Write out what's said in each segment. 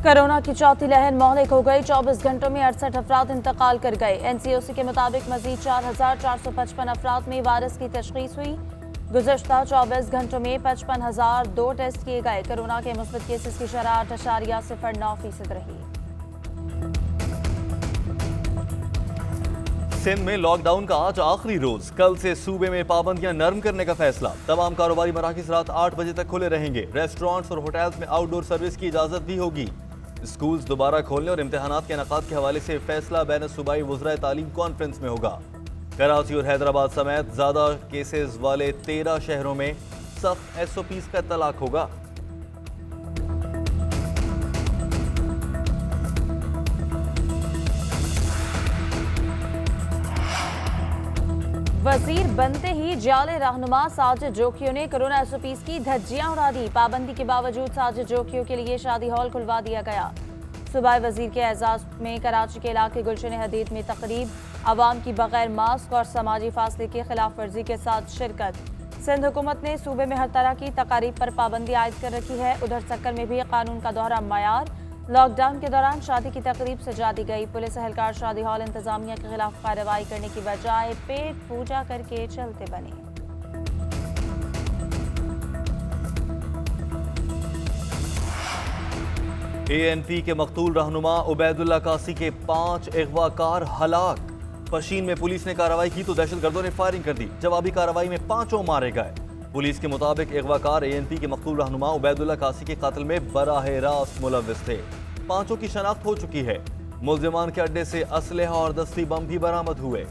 Corona की चौथी लहर मौलिक हो गई। 24 घंटों में 68 अफराद इंतकाल कर गए। एनसीओसी के मुताबिक मजीद 4,455 अफराद में वायरस की तशखीस हुई। गुज़श्ता 24 घंटों में 55,002 टेस्ट किए गए। कोरोना के मुस्बत केसेस की शरह 8.09% रही। सिंध में लॉकडाउन का आज आखिरी रोज। कल से सूबे में पाबंदियां नरम करने का फैसला। तमाम कारोबारी मराकज़ रात 8 बजे तक खुले रहेंगे। रेस्टोरेंट्स और होटल्स में आउटडोर सर्विस की इजाजत भी होगी। स्कूल्स दोबारा खोलने और इम्तिहानात के इनेकाद के हवाले से फैसला बैन सूबाई वज़राए तालीम कॉन्फ्रेंस में होगा। कराची और हैदराबाद समेत ज्यादा केसेस वाले 13 शहरों में सख्त SOPs का इत्तलाक होगा। वजीर बनते ही जाले रहनुमा साजिद जोखियों ने कोरोना SOPs की धज्जियां उड़ा दी। पाबंदी के बावजूद साजिद जोखियों के लिए शादी हॉल खुलवा दिया गया। सूबाई वजीर के एजाज में कराची के इलाके गुलशन हदीद में तकरीब, आवाम की बगैर मास्क और समाजी फासले की खिलाफ वर्जी के साथ शिरकत। सिंध हुकूमत ने सूबे में हर तरह की तकारीब पर पाबंदी आयद कर रखी है। उधर सक्कर में भी कानून का दोहरा मयार। लॉकडाउन के दौरान शादी की तकरीब सजा दी गई। पुलिस एहलकार शादी हॉल इंतजामिया के खिलाफ कार्रवाई करने की बजाय पेट पूजा करके चलते बने। ANP के मकतूल रहनुमा उबैदुल्ला कासी के 5 अगवाकार हलाक। पशीन में पुलिस ने कार्रवाई की तो दहशतगर्दों ने फायरिंग कर दी। जवाबी कार्रवाई में 5 मारे गए। पुलिस के मुताबिक अगवाकार ANP के मकतूल रहनुमा उबैदुल्ला कासी के कत्ल में बराह रास्त मुलव्विस थे। 5 की शनाख्त हो चुकी है। मुल्जिमान के अड्डे से असलहा और दस्ती बम भी बरामद हुए।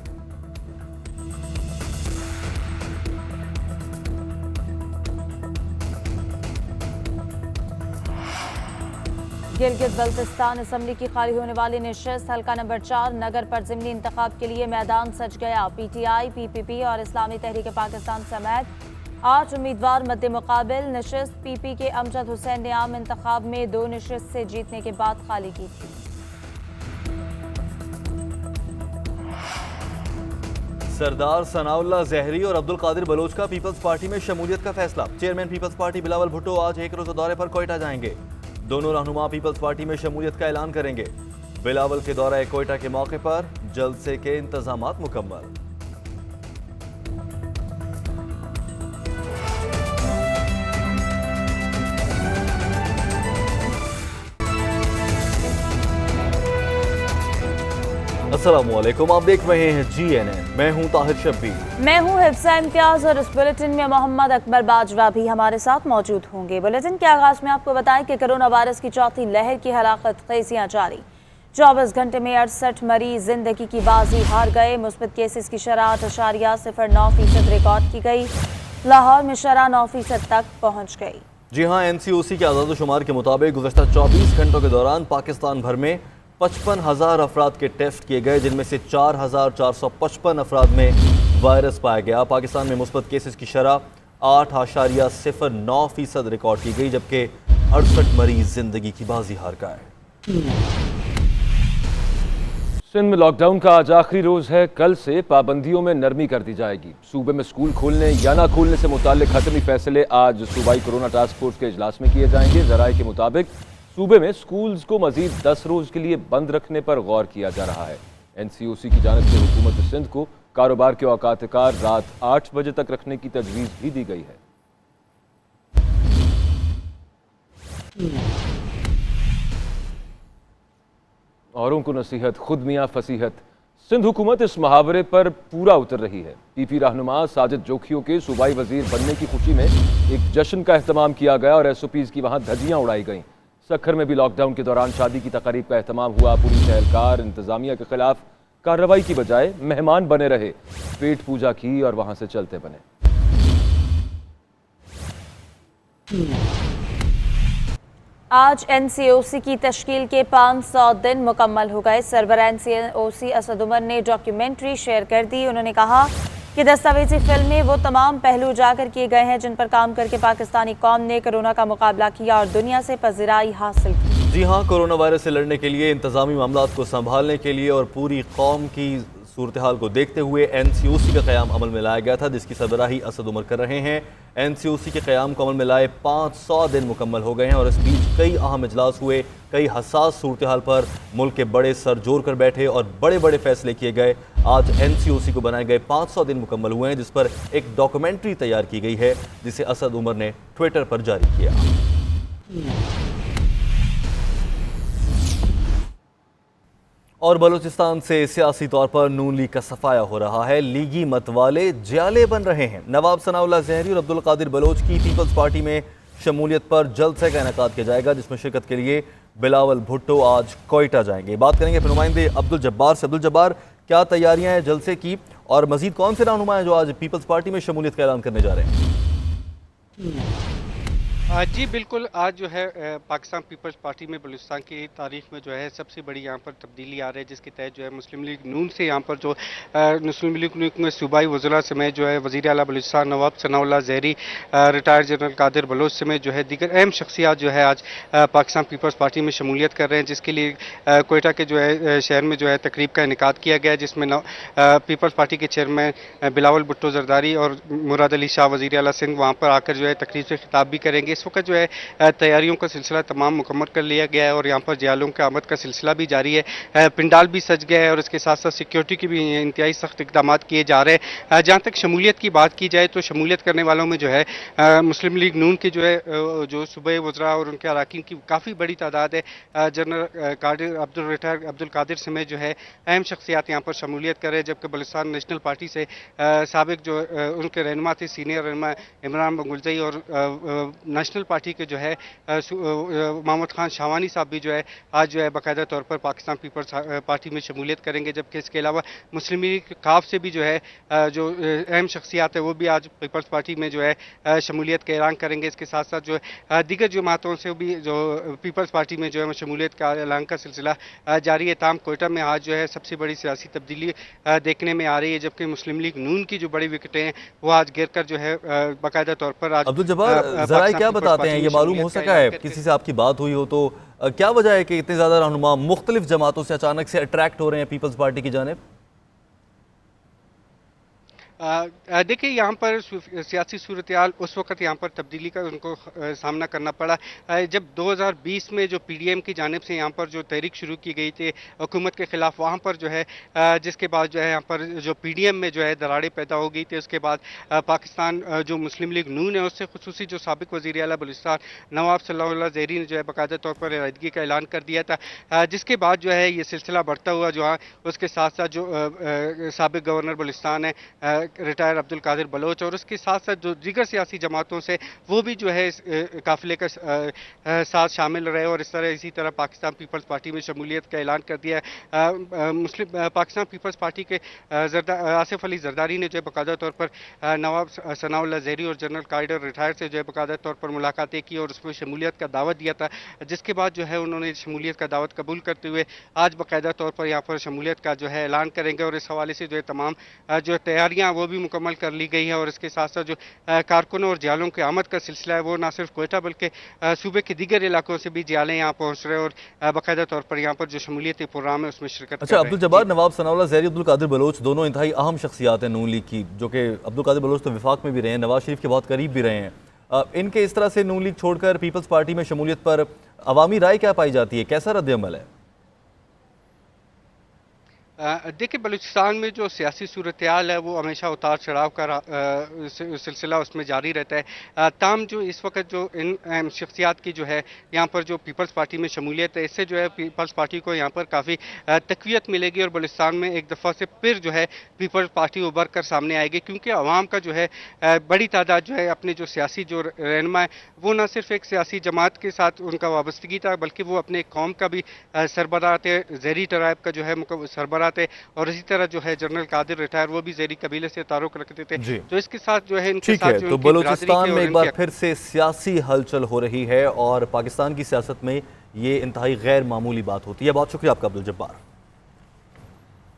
गिलगित बल्तिस्तान असम्बली की खाली होने वाली नशिस्त हल्का नंबर 4 नगर पर ज़िमनी इंतखाब के लिए मैदान सज गया। PTI, PPP और इस्लामी तहरीक पाकिस्तान समेत 8 उम्मीदवार मद्दे मुकाबिल। नशिस्त PP के अमजद हुसैन ने आम इंतखाब में 2 नशिस्त से जीतने के बाद खाली की थी। सरदार सनाउल्लाह जहरी और अब्दुल कादिर बलोच का पीपल्स पार्टी में शमूलियत का फैसला। Chairman Peoples Party Bilawal Bhutto आज एक रोजा दौरे पर कोयटा जाएंगे। दोनों रहनुमा पीपल्स पार्टी में शमूलियत का ऐलान करेंगे। बिलावल के दौरे कोयटा के मौके पर जलसे के इंतजामात मुकम्मल। अस्सलामुअलैकुम, आप देख रहे हैं GNN। मैं हूं ताहिर शब्बीर। मैं हूं हिफ्सा इम्तियाज और इस बुलेटिन में मोहम्मद अकबर बाजवा भी हमारे साथ मौजूद होंगे। बुलेटिन के आगाज में आपको बताएं कि कोरोना वायरस की चौथी लहर की हलाकत खेजियां जारी। 24 घंटे में 68 मरीज जिंदगी की बाजी हार गए। मुस्बत केसेस की शरह 8.09% रिकॉर्ड की गई। लाहौर में शरह 9% तक पहुँच गई। जी हाँ, NCOC के आज़ादोशुमार के मुताबिक गुज़श्ता 24 घंटों के दौरान पाकिस्तान भर में 55,000 अफराद के टेस्ट किए गए, जिनमें से 4,455 अफराद में वायरस पाया गया। पाकिस्तान में मुस्बत केसेस की शरह 8.09% रिकॉर्ड की गई, जबकि 68 मरीज जिंदगी की बाजी हार गए। सिंध में लॉकडाउन का आज आखिरी रोज है। कल से पाबंदियों में नरमी कर दी जाएगी। सूबे में स्कूल खोलने या ना खोलने से मुताल्लिक हतमी फैसले आज सूबाई कोरोना टास्क फोर्स के इजलास में किए जाएंगे। जराये के मुताबिक सूबे में स्कूल्स को मजीद 10 रोज के लिए बंद रखने पर गौर किया जा रहा है। NCOC की जानिब से हुकूमत सिंध को कारोबार के औकात कार रात 8 बजे तक रखने की तजवीज़ भी दी गई है। औरों को नसीहत, खुद मियाँ फसीहत। सिंध हुकूमत इस मुहावरे पर पूरा उतर रही है। PP रहनुमा साजिद जोखियों के सूबाई वजीर बनने की खुशी में एक जश्न का एहतमाम किया गया और SOPs की वहां धज्जियां उड़ाई गईं। सक्खर में भी लॉकडाउन के दौरान शादी की तकरीब का एहतमाम हुआ। पुलिस एहलकार इंतजामिया के खिलाफ कार्रवाई की बजाय मेहमान बने रहे, पेट पूजा की और वहां से चलते बने। आज NCOC की तश्कील के 500 दिन मुकम्मल हो गए। सरबराह NCOC असद उमर ने डॉक्यूमेंट्री शेयर कर दी। उन्होंने कहा कि दस्तावेजी फिल्म में वो तमाम पहलू उजागर किए गए हैं जिन पर काम करके पाकिस्तानी कौम ने कोरोना का मुकाबला किया और दुनिया से पज़िराई हासिल की। जी हाँ, कोरोना वायरस से लड़ने के लिए, इंतजामी मामलात को संभालने के लिए और पूरी कौम की सूरत हाल को देखते हुए NCOC का क़याम अमल में लाया गया था, जिसकी सरबराही असद उमर कर रहे हैं। NCOC के क़याम को अमल में लाए 500 दिन मुकम्मल हो गए हैं और इस बीच कई अहम इजलास हुए, कई हसास सूरत हाल पर मुल्क के बड़े सर जोड़ कर बैठे और बड़े बड़े फैसले किए गए। आज NCOC को बनाए गए 500 दिन मुकम्मल हुए हैं, जिस पर एक डॉक्यूमेंट्री तैयार की गई है, जिसे असद उमर ने ट्विटर पर जारी किया। और बलूचिस्तान से सियासी तौर पर नून लीग का सफाया हो रहा है। लीगी मतवाले ज्याले बन रहे हैं। नवाब सनाउल्लाह ज़हरी और अब्दुल कादिर बलोच की पीपल्स पार्टी में शमूलियत पर जलसे का इनेकाद किया जाएगा, जिसमें शिरकत के लिए बिलावल भुट्टो आज कोयटा जाएंगे। बात करेंगे अपने नुमाइंदे अब्दुल जब्बार से। अब्दुल जब्बार, क्या तैयारियां हैं जलसे की और मजीद कौन से रहनुमा हैं जो आज पीपल्स पार्टी में शमूलियत का ऐलान करने जा रहे हैं? जी बिल्कुल, आज जो है पाकिस्तान पीपल्स पार्टी में बलूचिस्तान की तारीख में जो है सबसे बड़ी यहाँ पर तब्दीली आ रही है, जिसके तहत जो है मुस्लिम लीग नून से यहाँ पर जो मुस्लिम लीग नून में सूबाई वज़रा समेत जो है वज़ीर आला बलूचिस्तान नवाब सनाउल्लाह ज़हरी, रिटायर्ड जनरल कादिर बलोच समेत जो है दीगर अहम शख्सियात जो है आज पाकिस्तान पीपल्स पार्टी में शमूलियत कर रहे हैं, जिसके लिए कोयटा के जो है शहर में जो है तकरीब का इनेकाद किया गया, जिसमें पीपल्स पार्टी के चेयरमैन बिलावल भुट्टो जरदारी और मुराद अली शाह वज़ीर आला सिंध वहाँ पर आकर जो है तकरीब से खिताब भी करेंगे। इस वक्त जो है तैयारियों का सिलसिला तमाम मुकम्मल कर लिया गया है और यहाँ पर जियालों के आमद का सिलसिला भी जारी है। पिंडाल भी सज गया है और इसके साथ साथ सिक्योरिटी की भी इंतहाई सख्त इकदाम किए जा रहे हैं। जहाँ तक शमूलियत की बात की जाए तो शमूलियत करने वालों में जो है मुस्लिम लीग नून के जो है जो सूबाई वज़रा और उनके अराकीन की काफ़ी बड़ी तादाद है। जनरल कादिर अब्दुल कादिर समेत जो है अहम शख्सियात यहाँ पर शमूलियत कर रहे हैं, जबकि बलूचिस्तान नेशनल पार्टी से साबिक जो उनके रहनुमा थे सीनियर रहनुमा इमरान बंगुलजई और नेशनल पार्टी के जो है मोहम्मद खान शावानी साहब भी जो है आज जो है बाकायदा तौर पर पाकिस्तान पीपल्स पार्टी में शमूलियत करेंगे, जबकि इसके अलावा मुस्लिम लीग काफ से भी जो है जो अहम शख्सियात है वो भी आज पीपल्स पार्टी में जो है शमूलियत का ऐलान करेंगे। इसके साथ साथ जो है दीगर जमातों से भी जो पीपल्स पार्टी में जो है शमूलियत का ऐलान का सिलसिला जारी है। ताम कोयटा में आज जो है सबसे बड़ी सियासी तब्दीली देखने में आ रही है, जबकि मुस्लिम लीग नून की जो बड़ी विकेटें हैं वो आज गिर कर जो है बाकायदा तौर पर आज अब्दुल जब्बार ज़रा क्या बताते हैं, ये मालूम हो सका है किसी से आपकी बात हुई हो तो क्या वजह है कि इतने ज़्यादा रहनुमा मुख्तलिफ जमातों से अचानक से अट्रैक्ट हो रहे हैं पीपल्स पार्टी की जानिब? देखिए यहाँ पर सियासी सूरत हाल उस वक़्त यहाँ पर तब्दीली का उनको सामना करना पड़ा जब 2020 में जो PDM की जानिब से यहाँ पर जो तहरीक शुरू की गई थी हुकूमत के ख़िलाफ़, वहाँ पर जो है जिसके बाद जो है यहाँ पर जो PDM में जो है दरारें पैदा हो गई थी। उसके बाद पाकिस्तान जो मुस्लिम लीग नून है उससे खुसूसी जो साबिक वज़ीर आला बलूचिस्तान नवाब सनाउल्लाह ज़हरी ने जो है बाकायदा तौर पर रद्दगी का ऐलान कर दिया था, जिसके बाद जो है ये सिलसिला बढ़ता हुआ जो है उसके साथ साथ जो साबिक गवर्नर बलूचिस्तान है रिटायर अब्दुल कादिर बलोच और उसके साथ साथ जो दीगर सियासी जमातों से वो भी जो है इस काफिले का साथ शामिल रहे और इसी तरह पाकिस्तान पीपल्स पार्टी में शमूलियत का ऐलान कर दिया है। मुस्लिम पाकिस्तान पीपल्स पार्टी के आसिफ अली जरदारी ने जो है बाकायदा तौर पर नवाब सनाउल्लाह ज़हरी और जनरल कादिर रिटायर से जो है बाकायदा तौर पर मुलाकातें की और उसमें शमूलियत का दावत दिया था, जिसके बाद जो है उन्होंने शमूलियत का दावत कबूल करते हुए आज बाकायदा तौर पर यहाँ पर शमूलियत का जो है ऐलान करेंगे और इस हवाले से जो है तमाम जो तैयारियाँ वो भी मुकम्मल कर ली गई है। और इसके साथ साथ जो कारकुनों और जियालों के आमद का सिलसिला है वो ना सिर्फ कोयटा बल्कि सूबे के दीगर इलाकों से भी जियाले यहाँ पहुँच रहे हैं और बाकायदा तौर पर यहाँ पर जो शमूलियती प्रोग्राम है उसमें शिरकत। अच्छा अब्दुल जब्बार, नवाब सनाउल्लाह ज़हरी, अब्दुल कादिर बलोच दोनों इंतहाई अहम शख्सियात हैं नून लीग की, जो कि अब्दुल कादिर बलोच तो विफाक में भी रहे हैं, नवाज शरीफ के बहुत करीब भी रहे हैं। इनके इस तरह से नून लीग छोड़कर पीपल्स पार्टी में शमूलियत पर अवामी राय क्या पाई जाती है, कैसा रद्द-ए-अमल है? देखिए बलूचिस्तान में जो सियासी सूरत हाल है वो हमेशा उतार चढ़ाव का सिलसिला उसमें जारी रहता है। ताम जो इस वक्त जो इन शख्सियात की जो है यहाँ पर जो पीपल्स पार्टी में शमूलियत है, इससे जो है पीपल्स पार्टी को यहाँ पर काफ़ी तक़वियत मिलेगी और बलूचिस्तान में एक दफ़ा से फिर जो है पीपल्स पार्टी उभर कर सामने आएगी, क्योंकि आवाम का जो है बड़ी तादाद जो है अपने जो सियासी जो रहनुमा है वो न सिर्फ एक सियासी जमात के साथ उनका वाबस्तगी था बल्कि वो अपने कौम का भी सरबराह थे, ज़हरी ट्राइब का जो है सरबराह थे और इसी तरह जो है जनरल कादिर रिटायर वो भी ज़हरी कबीले से तारुक रखते थे। तो इसके साथ जो है इनके साथ जो तो बलूचिस्तान में एक बार फिर से सियासी हलचल हो रही है और पाकिस्तान की सियासत में ये इंतहाई गैर मामूली बात होती है। बहुत शुक्रिया आपका अब्दुल जब्बार।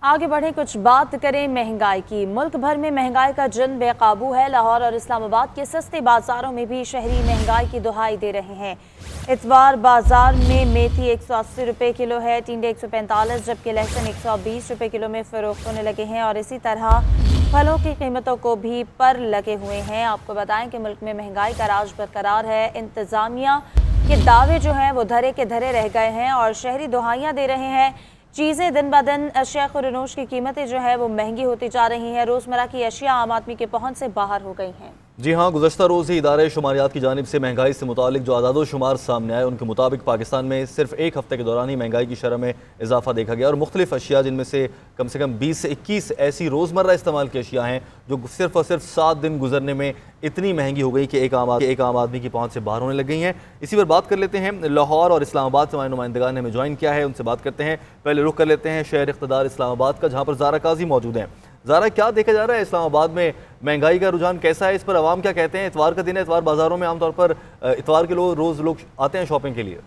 आगे बढ़े कुछ बात करें महंगाई की। मुल्क भर में महंगाई का जन बेकाबू है। लाहौर और इस्लामाबाद के सस्ते बाजारों में भी शहरी महंगाई की दुहाई दे रहे हैं। इतवार बाजार में मेथी 180 रुपये किलो है, टिंडे 145, जबकि लहसुन 120 रुपये किलो में फरोख्त होने लगे हैं। और इसी तरह फलों की कीमतों को भी पर लगे हुए हैं। आपको बताएं कि मुल्क में महंगाई का राज बरकरार है। इंतजामिया के दावे जो हैं वो धरे के धरे रह गए हैं और शहरी दुहाइयाँ दे रहे हैं। चीज़ें दिन ब दिन अशिया खुरनोश की कीमतें जो है वो महंगी होती जा रही हैं। रोज़मर्रा की अशिया आम आदमी के पहुंच से बाहर हो गई हैं। जी हाँ, गुज़श्ता रोज़ ही इदारे शुमारियात की जानिब से महंगाई से मुतालिक जो आदाद शुमार सामने आए, उनके मुताबिक पाकिस्तान में सिर्फ एक हफ्ते के दौरान ही महंगाई की शरह में इजाफा देखा गया और मुख्तलिफ अशिया, जिनमें से कम 20 से 21 ऐसी रोज़मर्रा इस्तेमाल की अशिया हैं जो सिर्फ और सिर्फ 7 दिन गुजरने में इतनी महंगी हो गई कि एक आम आदमी की पहुँच से बाहर होने लग गई हैं। इसी पर बात कर लेते हैं। लाहौर और इस्लामाबाद से हमारे नुमाइंदगान ने हमें ज्वाइन किया है, उनसे बात करते हैं। पहले रुख कर लेते हैं शहर इक़्तिदार इस्लामाबाद का, जहाँ पर ज़ारा काजी मौजूद हैं। ज़ारा, क्या देखा जा रहा है इस्लामाबाद में, महंगाई का रुझान कैसा है, इस पर आवाम क्या कहते हैं? इतवार का दिन है, इतवार बाज़ारों में आमतौर पर इतवार के रोज़ लोग आते हैं शॉपिंग के लिए।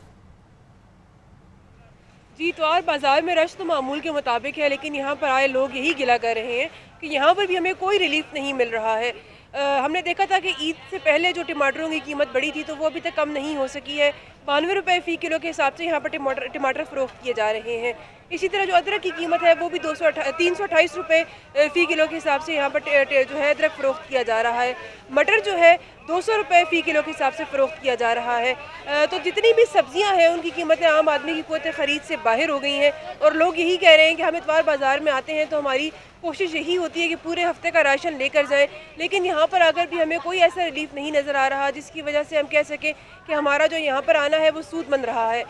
जी, इतवार बाज़ार में रश तो मामूल के मुताबिक है, लेकिन यहाँ पर आए लोग यही गिला कर रहे हैं कि यहाँ पर भी हमें कोई रिलीफ नहीं मिल रहा है। हमने देखा था कि ईद से पहले जो टमाटरों की कीमत बढ़ी थी तो वो अभी तक कम नहीं हो सकी है। 92 रुपये फ़ी किलो के हिसाब से यहाँ पर टमाटर फ़रोख्त किए जा रहे हैं। इसी तरह जो अदरक की कीमत है वो भी 328 रुपये फ़ी किलो के हिसाब से यहाँ पर जो है अदरक फ़रोख्त किया जा रहा है। मटर जो है 200 रुपये फ़ी किलो के हिसाब से फ़रोख्त किया जा रहा है। तो जितनी भी सब्जियां हैं उनकी कीमतें आम आदमी की क़ुव्वत ख़रीद से बाहर हो गई हैं और लोग यही कह रहे हैं कि हम इतवार बाज़ार में आते हैं तो हमारी कोशिश यही होती है कि पूरे हफ्ते का राशन लेकर जाएं, लेकिन यहाँ पर आकर भी हमें कोई ऐसा रिलीफ नहीं नज़र आ रहा जिसकी वजह से हम कह सकें कि हमारा जो यहाँ पर आना है वो सूदमंद रहा है।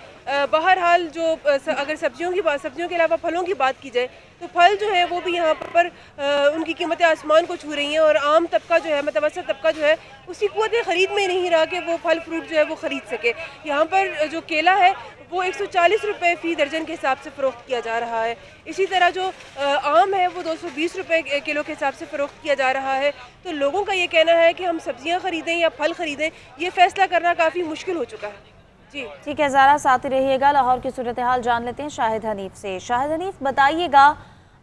बहरहाल जो अगर सब्जियों के अलावा फलों की बात की जाए तो फल जो है वो भी यहाँ पर उनकी कीमतें आसमान को छू रही हैं और आम तबका जो है, मतवसत तबका जो है, उसकी क़ुव्वत ख़रीद में नहीं रहा कि वो फल फ्रूट जो है वो ख़रीद सके। यहाँ पर जो केला है वो 140 रुपये फ़ी दर्जन के हिसाब से फ़रोख्त किया जा रहा है। इसी तरह जो आम है वो 220 रुपये किलो के हिसाब से फ़रोख्त किया जा रहा है। तो लोगों का ये कहना है कि हम सब्जियां ख़रीदें या फल ख़रीदें, ये फ़ैसला करना काफ़ी मुश्किल हो चुका है। जी ठीक है ज़ारा, साथ ही रहिएगा। लाहौर की सूरत हाल जान लेते हैं शाहिद हनीफ से। शाहिद हनीफ, बताइएगा,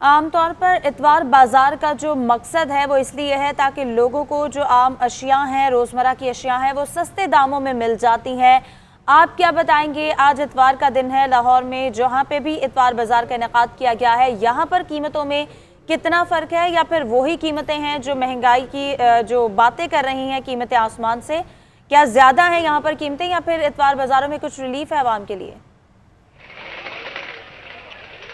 आमतौर पर इतवार बाज़ार का जो मकसद है वो इसलिए है ताकि लोगों को जो आम अशिया हैं, रोज़मर्रा की अशिया हैं, वो सस्ते दामों में मिल जाती हैं। आप क्या बताएंगे, आज इतवार का दिन है, लाहौर में जहाँ पे भी इतवार बाज़ार का इनेकाद किया गया है, यहाँ पर कीमतों में कितना फ़र्क है या फिर वही कीमतें हैं जो महंगाई की जो बातें कर रही हैं, कीमतें आसमान से, क्या ज़्यादा है यहाँ पर कीमतें या फिर इतवार बाज़ारों में कुछ रिलीफ है आवाम के लिए?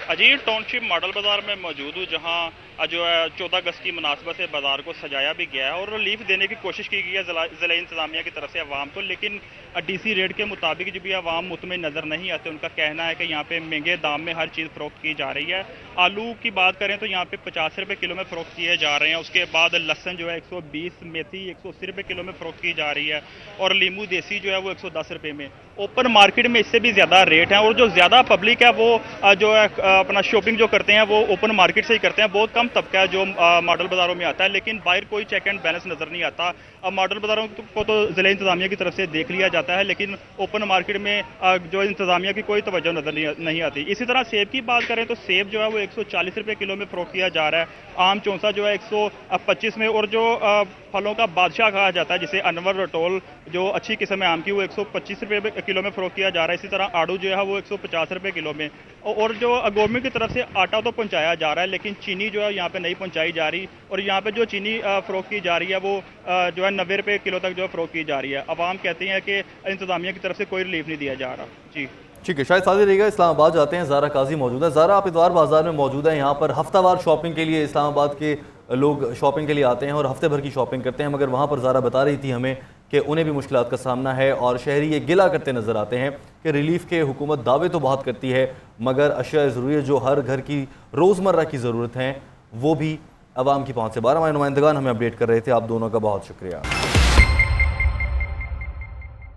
अजीर टाउनशिप मॉडल बाज़ार में मौजूद हूँ, जहाँ जो है 14 अगस्त की मुनासबत से बाज़ार को सजाया भी गया है और रिलीफ देने की कोशिश की गई है ज़िला इंतज़ामिया की तरफ से अवाम को। लेकिन DC रेट के मुताबिक जो भी अवाम मुतमिन नज़र नहीं आते। उनका कहना है कि यहाँ पे महंगे दाम में हर चीज़ फ़रोख्त की जा रही है। आलू की बात करें तो यहाँ पे 50 रुपये किलो में फ़रोख्त किए जा रहे हैं। उसके बाद लहसुन जो है 120, मेथी 180 रुपये किलो में फ़रोख्त की जा रही है और लीमू देसी जो है वो 110 रुपये में। ओपन मार्केट में इससे भी ज़्यादा रेट है और जो ज़्यादा पब्लिक है वो जो है अपना शॉपिंग जो करते हैं वो ओपन मार्केट से ही करते हैं। बहुत कम तबका है जो मॉडल बाज़ारों में आता है, लेकिन बाहर कोई चेक एंड बैलेंस नज़र नहीं आता। अब मॉडल बाज़ारों को तो ज़िला इंतज़ामिया की तरफ से देख लिया जाता है, लेकिन ओपन मार्केट में जो इंतज़ामिया की कोई तवज्जो नज़र नहीं आती। इसी तरह सेब की बात करें तो सेब जो है वो 140 रुपये किलो में फ़रोख्त किया जा रहा है। आम चौंसा जो है 125 में और जो फलों का बादशाह कहा जाता है जिसे अनवर रटोल जो अच्छी किस्म है आम की, वो 125 रुपये किलो में फ़रोख्त किया जा रहा है। इसी तरह आड़ू जो है वो 150 रुपये किलो में। और जो गवर्नमेंट की तरफ से आटा तो पहुंचाया जा रहा है, लेकिन चीनी जो है यहाँ पे नहीं पहुंचाई जा रही और यहाँ पे जो चीनी फ़रोख्त की जा रही है वो जो है 90 रुपये किलो तक जो है फ़रोख्त की जा रही है। अवाम कहती हैं कि इंतज़ामिया की तरफ से कोई रिलीफ नहीं दिया जा रहा। जी ठीक है, शायद साथ रहेगा। इस्लामाबाद जाते हैं, ज़ारा काजी मौजूद है। ज़ारा, आप इतवार बाज़ार में मौजूद हैं, यहाँ पर हफ्तावार शॉपिंग के लिए इस्लामाबाद के लोग शॉपिंग के लिए आते हैं और हफ्ते भर की शॉपिंग करते हैं, मगर वहाँ पर ज़ारा बता रही थी हमें कि उन्हें भी मुश्किलात का सामना है और शहरी ये गिला करते नज़र आते हैं कि रिलीफ के हुकूमत दावे तो बहुत करती है मगर अशिया ज़रूरी जो हर घर की रोज़मर्रा की ज़रूरत हैं वो भी आवाम की पहुँच से बाहर। हमारे नुमाइंदगान हमें अपडेट कर रहे थे। आप दोनों का बहुत शुक्रिया।